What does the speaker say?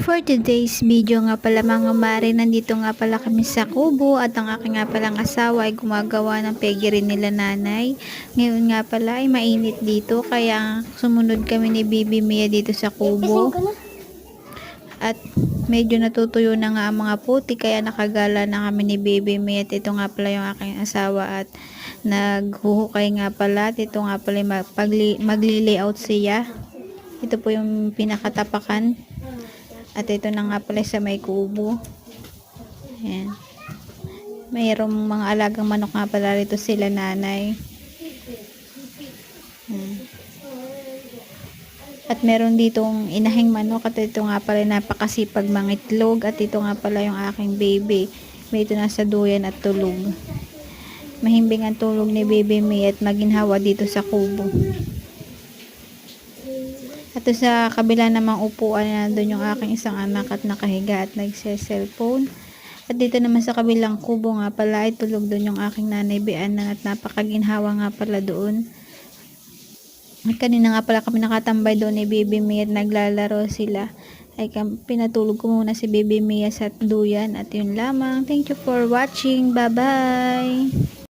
For today's video nga pala mga mare, nandito nga pala kami sa kubo at ang aking nga palang asawa ay gumagawa ng pegiri nila nanay. Ngayon nga pala ay mainit dito kaya sumunod kami ni Bibi Mia dito sa kubo. At medyo natutuyo na nga ang mga puti kaya nakagala na kami ni Bibi Mia at ito nga pala yung aking asawa at naghuhukay nga pala at ito nga pala magli-layout siya. Ito po yung pinakatapakan. At ito na nga pala sa may kubo. Ayan. Mayroong mga alagang manok nga pala rito sila nanay. Ayan. At meron ditong inahing manok at ito nga pala napakasipag mangitlog at ito nga pala yung aking baby. May ito nasa duyan at tulog. Mahimbing ang tulog ni Baby May at maginhawa dito sa kubo. At sa kabila namang upuan na doon yung aking isang anak at nakahiga at nagse-cellphone. At dito naman sa kabilang kubo nga pala ay tulog doon yung aking nanay Bianan at napakaginhawa nga pala doon. At kanina nga pala kami nakatambay doon ni Baby Mia at naglalaro sila. Ay pinatulog ko muna si Baby Mia sa duyan at yun lamang. Thank you for watching. Bye bye!